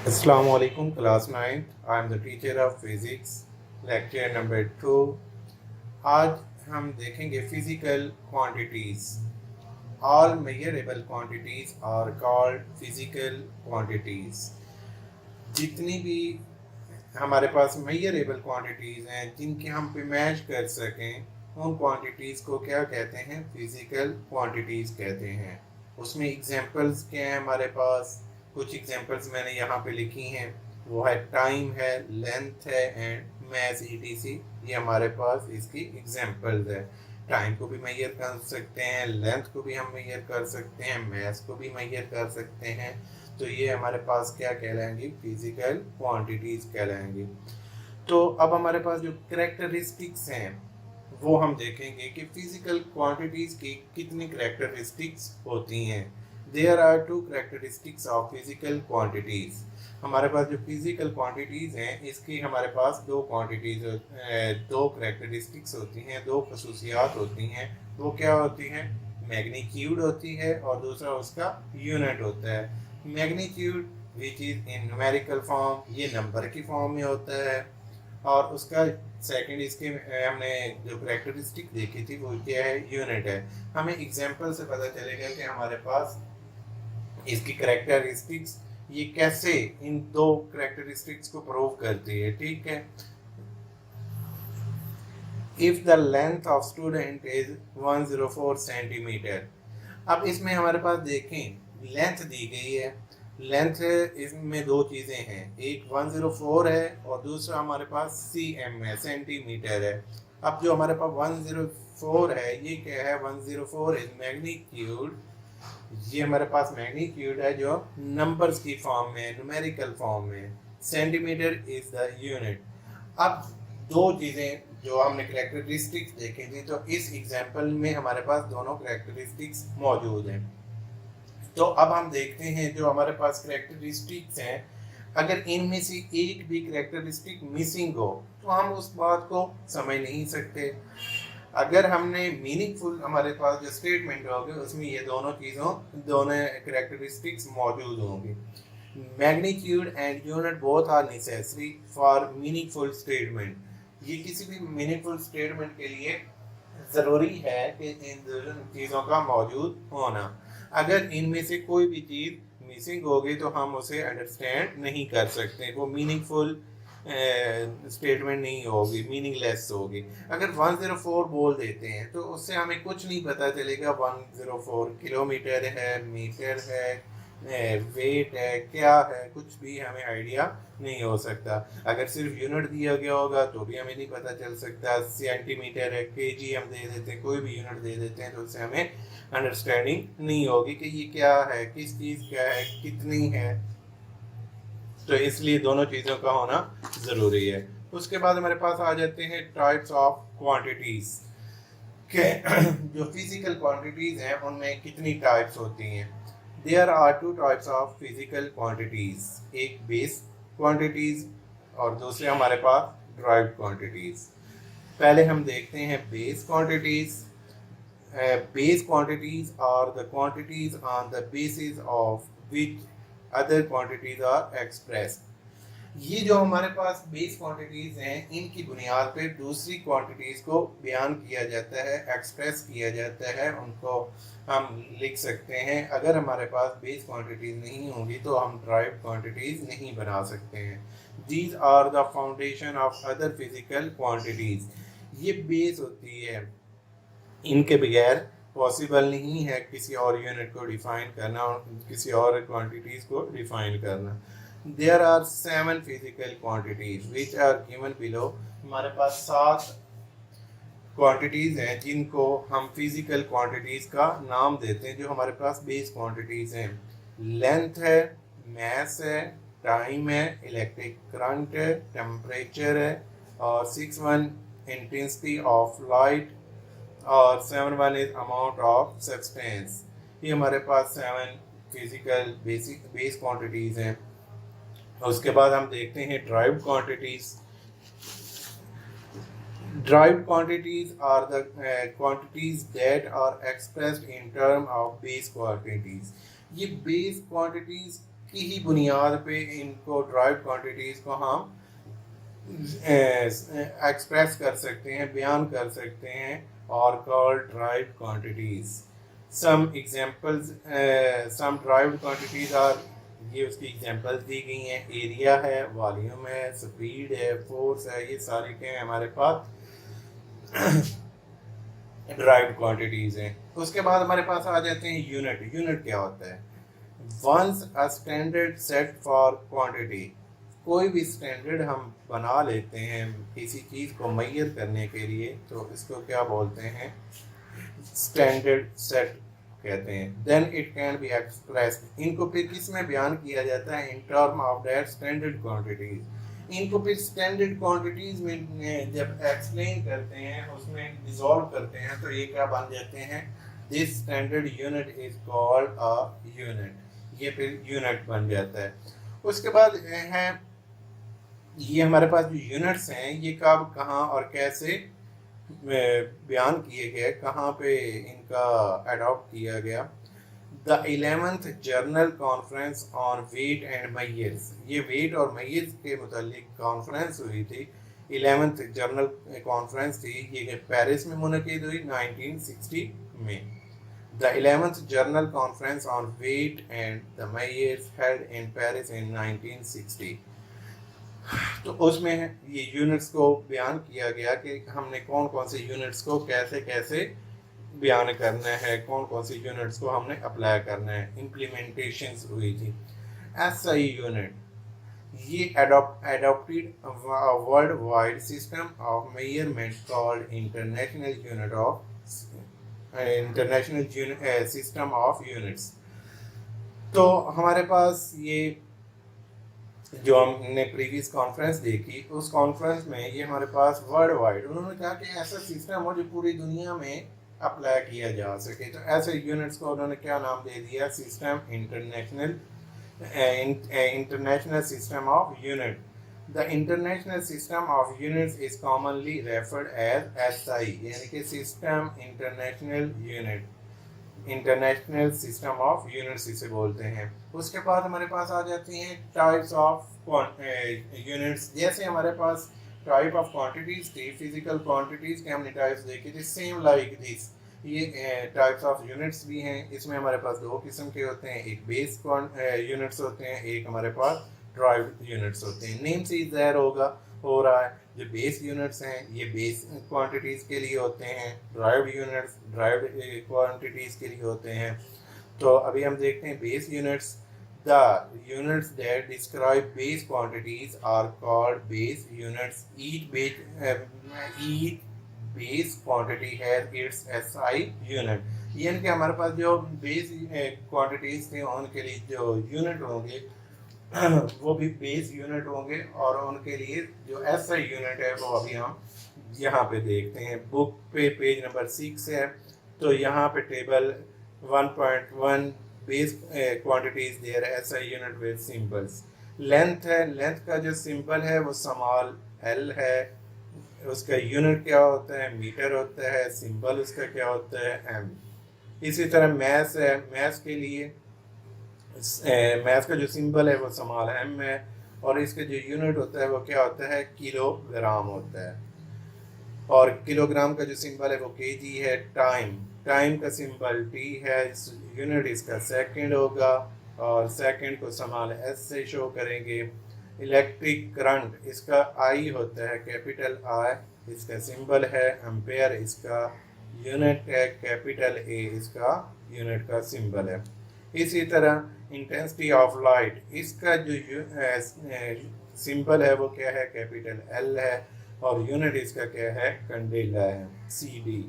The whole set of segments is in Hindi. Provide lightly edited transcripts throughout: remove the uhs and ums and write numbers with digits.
Assalamu alaikum, class 9th. I am the teacher of physics. Lecture number 2. आज हम देखेंगे physical quantities. All measurable quantities are called physical quantities. जितनी भी हमारे पास measurable quantities हैं जिनके हम पे मैच कर सकें उन quantities को क्या कहते हैं? Physical quantities कहते हैं. उसमें एग्जांपल्स क्या हैं हमारे पास? कुछ एग्जांपल्स मैंने यहाँ पे लिखी हैं. वो है टाइम है, लेंथ है एंड मैस ईटीसी. ये हमारे पास इसकी एग्जांपल्स है. टाइम को भी मेजर कर सकते हैं, लेंथ को भी हम मेजर कर सकते हैं, मैस को भी मेजर कर सकते हैं. तो ये हमारे पास क्या कहलाएंगी? Physical quantities कहलाएंगी. तो अब हमारे पास जो करेक्टरिस्टिक्स हैं वो हम देखेंगे कि फिजिकल क्वांटिटीज की कितनी करेक्टरिस्टिक्स होती हैं. There are two characteristics of physical quantities. हमारे पास जो फिजिकल क्वांटिटीज हैं इसकी हमारे पास दो करेक्टरिस्टिक्स होती हैं, दो खसूसियात होती हैं. वो क्या होती हैं? मैग्नीट्यूड होती है और दूसरा उसका यूनिट होता है. Magnitude which is in numerical form, ये नंबर की फॉर्म में होता है. और उसका सेकंड इसके हमने जो करेक्टरिस्टिक देखी थी वो क्या है? यूनिट है. हमें एग्जांपल से पता चलेगा कि हमारे पास इसकी करेक्टरिस्टिक्स ये कैसे इन दो करेक्टरिस्टिक्स को प्रूव करती है. ठीक है. If the length of student is 104 centimetre. अब इसमें हमारे पास देखें लेंथ दी गई है. लेंथ इसमें दो चीज़ें हैं, एक 104 है और दूसरा हमारे पास cm है, सेंटीमीटर है. अब जो हमारे पास 104 है ये क्या है? 104 इज मैग्नीट्यूड. ये हमारे पास मैग्नीट्यूड है जो नंबर्स की फॉर्म में, न्यूमेरिकल फॉर्म में. Centimetre is the unit. अब दो चीज़ें जो हमने करेक्टरिस्टिक्स देखी थी तो इस एग्जांपल में हमारे पास दोनों करेक्टरिस्टिक्स मौजूद हैं. तो अब हम देखते हैं जो हमारे पास करेक्टरिस्टिक्स हैं, अगर इनमें से एक भी करेक्टरिस्टिक मिसिंग हो तो हम उस बात को समझ नहीं सकते. अगर हमने मीनिंगफुल हमारे पास जो स्टेटमेंट होगी उसमें ये दोनों करेक्टरिस्टिक्स मौजूद होंगी. Magnitude and unit both are necessary for meaningful statement. ये किसी भी मीनिंगफुल स्टेटमेंट के लिए ज़रूरी है कि इन दोनों चीज़ों का मौजूद होना. अगर इनमें से कोई भी चीज़ मिसिंग होगी तो हम उसे अंडरस्टैंड नहीं कर सकते, वो मीनिंगफुल स्टेटमेंट नहीं होगी, मीनिंगलेस होगी. अगर 104 बोल देते हैं तो उससे हमें कुछ नहीं पता चलेगा 104 किलोमीटर है, मीटर है, वेट है, क्या है, कुछ भी हमें आइडिया नहीं हो सकता. अगर सिर्फ यूनिट दिया गया होगा तो भी हमें नहीं पता चल सकता. सेंटीमीटर है, केजी हम दे देते हैं, कोई भी यूनिट दे देते हैं तो उससे हमें अंडरस्टैंडिंग नहीं होगी कि ये क्या है, किस चीज़ क्या है, कितनी है. तो इसलिए दोनों चीज़ों का होना ज़रूरी है. उसके बाद हमारे पास आ जाते हैं टाइप्स ऑफ क्वांटिटीज़ के. जो फिजिकल क्वांटिटीज़ हैं उनमें कितनी टाइप्स होती हैं? There are two types of physical quantities, एक बेस क्वांटिटीज़ और दूसरे हमारे पास ड्राइव्ड क्वांटिटीज़. पहले हम देखते हैं base quantities. Base quantities are the quantities on the basis of which other quantities are expressed. ये जो हमारे पास बेस क्वांटिटीज़ हैं इनकी बुनियाद पे दूसरी क्वांटिटीज़ को बयान किया जाता है, एक्सप्रेस किया जाता है, उनको हम लिख सकते हैं. अगर हमारे पास बेस क्वांटिटीज़ नहीं होंगी तो हम ड्राइव्ड क्वांटिटीज़ नहीं बना सकते हैं. These are the foundation of other physical quantities. ये बेस होती है, इनके बगैर पॉसिबल नहीं है किसी और यूनिट को डिफाइन करना और किसी और क्वांटिटीज़ को डिफाइन करना. There are 7 physical quantities which are given below. हमारे पास 7 क्वांटिटीज़ हैं जिनको हम फिजिकल क्वांटिटीज़ का नाम देते हैं, जो हमारे पास बेस क्वांटिटीज़ हैं. लेंथ है, मैस है, टाइम है, इलेक्ट्रिक करंट है, टेम्परेचर है और 6 इंटेंसिटी ऑफ लाइट और 7 इज अमाउंट ऑफ सब्सटेंस. ये हमारे पास 7 फिजिकल बेस क्वांटिटीज़ हैं. उसके बाद हम देखते हैं derived quantities. Derived quantities are the quantities that are expressed in term of base quantities. ये base quantities की ही बुनियाद पे इनको ड्राइव्ड क्वांटिटीज़ को हम एक्सप्रेस कर सकते हैं, बयान कर सकते हैं, और called derived quantities. Some examples, some derived quantities are, ये उसकी एग्जांपल्स दी गई हैं, एरिया है, वॉल्यूम है, स्पीड है, फोर्स है, ये सारे के हमारे पास ड्राइव्ड क्वांटिटीज़ हैं। उसके बाद हमारे पास आ जाते हैं यूनिट। यूनिट क्या होता है? Once a standard set for quantity, कोई भी स्टैंडर्ड हम बना लेते हैं किसी चीज़ को मेजर करने के लिए, तो इसको क्या बोलते हैं? स्टैंडर्ड सेट कहते हैं। Then it can be expressed, इनको फिर किस में बयान किया जाता है? In term of that standard quantities. इनको फिर स्टैंडर्ड क्वांटिटीज में जब एक्सप्लेन करते हैं, उसमें डिसॉल्व करते हैं, तो ये क्या बन जाते हैं? This standard unit is called a unit. ये फिर यूनिट बन जाता है। उसके बाद है, ये हमारे पास जो यूनिट्स हैं, ये कब, कहाँ और कैसे बयान किए गए, कहाँ पे इनका अडॉप्ट किया गया? The 11th journal conference on wait and measures, ये वेट और मेजर्स के मुतालिक कॉन्फ्रेंस हुई थी। 11th जर्नल कॉन्फ्रेंस थी, ये पेरिस में मुनक़िद हुई 1960 में। The 11th journal conference on wait and the Measures held in Paris in 1960। तो उसमें ये यूनिट्स को बयान किया गया कि हमने कौन कौन से यूनिट्स को कैसे कैसे बयान करना है, कौन कौन सी यूनिट्स को हमने अप्लाई करना है। इम्प्लीमेंटेशंस हुई थी। एसआई यूनिट, ये adopted a worldwide system of measurement called international system of units। तो हमारे पास ये जो हमने प्रीवियस कॉन्फ्रेंस देखी, उस कॉन्फ्रेंस में ये हमारे पास वर्ल्ड वाइड, उन्होंने कहा कि ऐसा सिस्टम हो जो पूरी दुनिया में अप्लाई किया जा सके। तो ऐसे यूनिट्स को उन्होंने क्या नाम दे दिया? System international system of unit. The international system of units is commonly referred as SI, यानी कि system international unit, international system of units इसे बोलते हैं। उसके बाद हमारे पास आ जाती हैं टाइप्स ऑफ यूनिट्स। जैसे हमारे पास टाइप ऑफ क्वांटिटीज थी, फिजिकल क्वांटिटीज के हमने टाइप्स देखी थी, सेम लाइक दिस ये टाइप्स ऑफ यूनिट्स भी हैं। इसमें हमारे पास दो किस्म के होते हैं, एक बेस यूनिट्स होते हैं, एक हमारे पास ड्राइव्ड यूनिट्स होते हैं। नेम से ही ज़ाहिर हो रहा है, जो बेस यूनिट्स हैं ये बेस क्वांटिटीज़ के लिए होते हैं, ड्राइव्ड यूनिट्स ड्राइव्ड क्वांटिटीज़ के लिए होते हैं। तो अभी हम देखते हैं base units. The units that describe base quantities are called base units. Each base quantity has its SI unit, यानी कि हमारे पास जो बेस क्वांटिटीज़ थे उनके लिए जो यूनिट होंगे वो भी बेस यूनिट होंगे, और उनके लिए जो एसआई यूनिट है वो अभी हम यहाँ पे देखते हैं। बुक पे पेज नंबर 6 है, तो यहाँ पे table 1.1 base quantities their SI unit with symbols. Length है, लेंथ का जो सिंबल है वो स्मॉल एल है, उसका यूनिट क्या होता है? मीटर होता है। सिंबल उसका क्या होता है? एम। इसी तरह मैथ है, मैथ के लिए मैथ का जो सिंबल है वो स्मॉल एम है, और इसका जो यूनिट होता है वो क्या होता है? किलोग्राम होता है। और किलोग्राम का जो सिंबल है वो केजी है। टाइम, टाइम का सिंबल टी है, यूनिट इसका सेकंड होगा, और सेकंड को स्मॉल एस से शो करेंगे। इलेक्ट्रिक करंट, इसका आई होता है, कैपिटल आई, इसका सिंबल है। एम्पेयर इसका यूनिट है, कैपिटल ए इसका यूनिट का सिंबल है। इसी तरह इंटेंसिटी ऑफ लाइट, इसका जो सिंबल है वो क्या है? कैपिटल एल है, और यूनिट इसका क्या है? कैंडेला है, सी डी।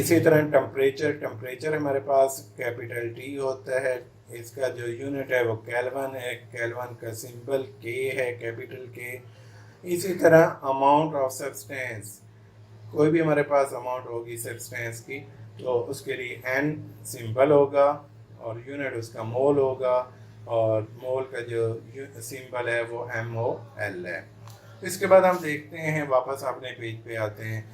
इसी तरह टेम्परेचर, टेम्परेचर हमारे पास कैपिटल टी होता है, इसका जो यूनिट है वो केल्विन है, केल्विन का सिंबल के है, कैपिटल के। इसी तरह अमाउंट ऑफ सब्सटेंस, कोई भी हमारे पास अमाउंट होगी सब्सटेंस की, तो उसके लिए एन सिंबल होगा, और यूनिट उसका मोल होगा, और मोल का जो सिंबल है वो MOL है। इसके बाद हम देखते हैं, वापस अपने पेज पे आते हैं।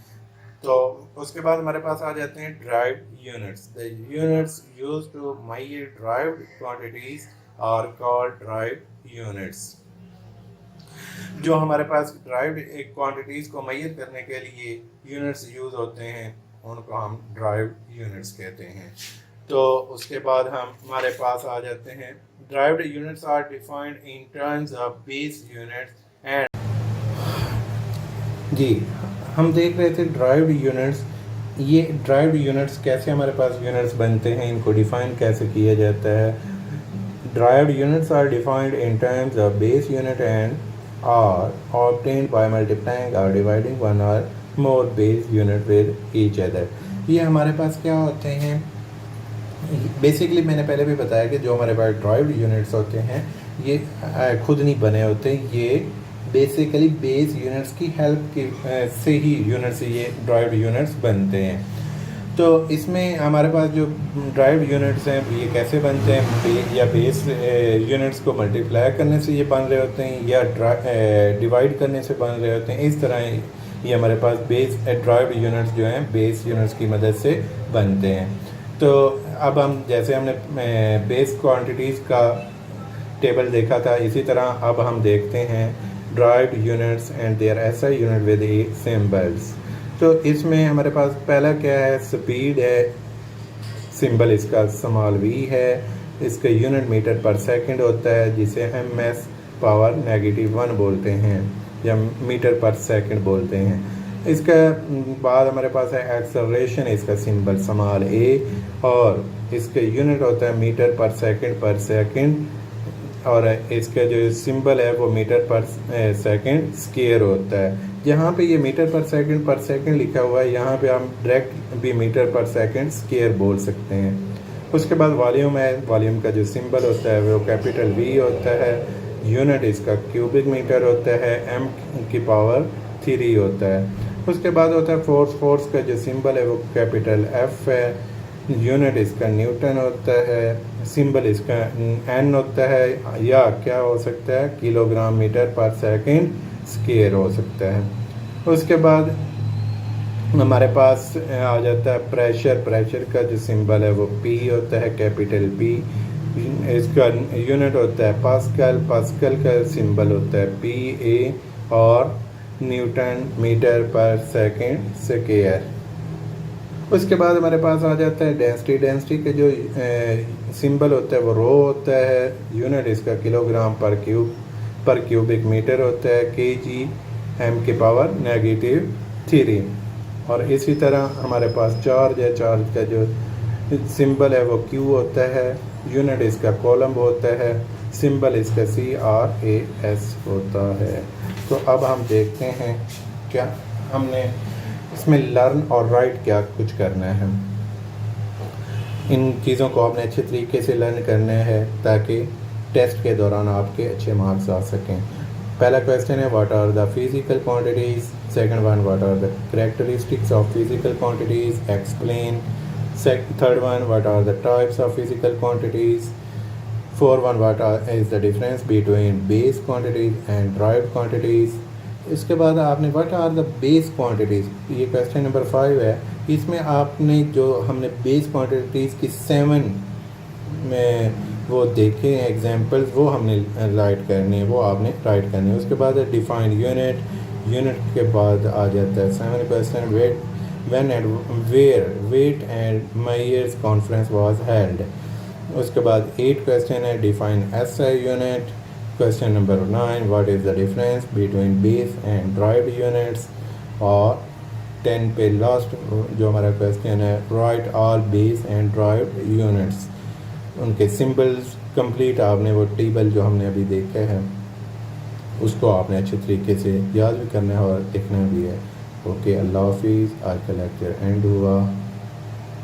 तो उसके बाद हमारे पास आ जाते हैं derived units. The units used to measure derived quantities are called derived units. जो हमारे पास ड्राइव्ड एक क्वांटिटीज को मेजर करने के लिए यूनिट्स यूज होते हैं उनको हम ड्राइव्ड यूनिट्स कहते हैं। तो उसके बाद हम हमारे पास आ जाते हैं derived units are defined in terms of base units and जी हम देख रहे थे ड्राइव्ड यूनिट्स। ये ड्राइव्ड यूनिट्स कैसे हमारे पास यूनिट्स बनते हैं, इनको डिफाइन कैसे किया जाता है। Derived units are defined in terms of base unit and are obtained by multiplying और डिवाइडिंग वन और more base unit with each other. ये हमारे पास क्या होते हैं, बेसिकली मैंने पहले भी बताया कि जो हमारे पास ड्राइव्ड यूनिट्स होते हैं ये खुद नहीं बने होते, ये बेसिकली बेस यूनिट्स की हेल्प की से ही यूनिट्स ये ड्राइव्ड यूनिट्स बनते हैं। तो इसमें हमारे पास जो ड्राइव्ड यूनिट्स हैं ये कैसे बनते हैं, या बेस यूनिट्स को मल्टीप्लाई करने से ये बन रहे होते हैं या डिवाइड करने से बन रहे होते हैं। इस तरह ये हमारे पास बेस ड्राइव्ड यूनिट्स जो हैं बेस यूनिट्स की मदद से बनते हैं। तो अब हम जैसे हमने बेस क्वांटिटीज़ का टेबल देखा था, इसी तरह अब हम देखते हैं derived units and their SI unit with symbols. तो इसमें हमारे पास पहला क्या है, स्पीड है, सिंबल इसका स्मॉल वी है, इसका यूनिट मीटर पर सेकंड होता है जिसे एमएस पावर -1 बोलते हैं या मीटर पर सेकंड बोलते हैं। इसका बाद हमारे पास है एक्सेलरेशन, इसका सिंबल स्मॉल ए और इसका यूनिट होता है मीटर पर सेकंड और इसका जो सिंबल है वो मीटर पर सेकंड स्क्वायर होता है। जहाँ पे ये मीटर पर सेकंड लिखा हुआ है यहाँ पे हम डायरेक्ट भी मीटर पर सेकंड स्क्वायर बोल सकते हैं। उसके बाद वॉल्यूम है, वॉल्यूम का जो सिंबल होता है वो कैपिटल वी होता है, यूनिट इसका क्यूबिक मीटर होता है, एम की पावर 3 होता है। उसके बाद होता है फोर्स, फोर्स का जो सिंबल है वो कैपिटल एफ है, यूनिट इसका न्यूटन होता है, सिंबल इसका एन होता है या क्या हो सकता है किलोग्राम मीटर पर सेकंड स्क्वायर हो सकता है। उसके बाद हमारे पास आ जाता है प्रेशर, प्रेशर का जो सिंबल है वो पी होता है कैपिटल पी, इसका यूनिट होता है पास्कल, पास्कल का सिंबल होता है पी ए और न्यूटन मीटर पर सेकंड स्क्वायर। उसके बाद हमारे पास आ जाता है डेंसिटी, डेंसिटी के जो सिंबल होता है वो रो होता है, यूनिट इसका किलोग्राम पर क्यूबिक मीटर होता है, केजी एम की पावर -3। और इसी तरह हमारे पास चार्ज है, चार्ज का जो सिंबल है वो क्यू होता है, यूनिट इसका कॉलम होता है, सिंबल इसका CRAS होता है। तो अब हम देखते हैं क्या हमने इसमें लर्न और राइट क्या कुछ करना है। इन चीज़ों को आपने अच्छे तरीके से लर्न करना है ताकि टेस्ट के दौरान आपके अच्छे मार्क्स आ सकें। पहला क्वेश्चन है what are the physical quantities, second one what are the characteristics of physical quantities, explain. Third one what are the types of physical quantities. Fourth one what is the difference between base quantities and derived quantities. इसके बाद आपने what are the base quantities, ये क्वेश्चन नंबर 5 है। इसमें आपने जो हमने बेस क्वांटिटीज़ की 7 में वो देखे हैं एग्जांपल्स, वो हमने राइट करने हैं, वो आपने राइट करने हैं। उसके बाद डिफाइन यूनिट, यूनिट के बाद आ जाता है 7 question weight when and where weight and measures conference was held. उसके बाद 8 क्वेश्चन है define SI unit. Question number 9 what is the difference between base and derived units. और 10 पे लास्ट जो हमारा क्वेश्चन है write all base and derived units, उनके सिंबल्स कंप्लीट आपने वो टेबल जो हमने अभी देखा है उसको आपने अच्छे तरीके से याद भी करना है और लिखना भी है। ओके, अल्लाह हाफिज़। आज का लेक्चर एंड हुआ।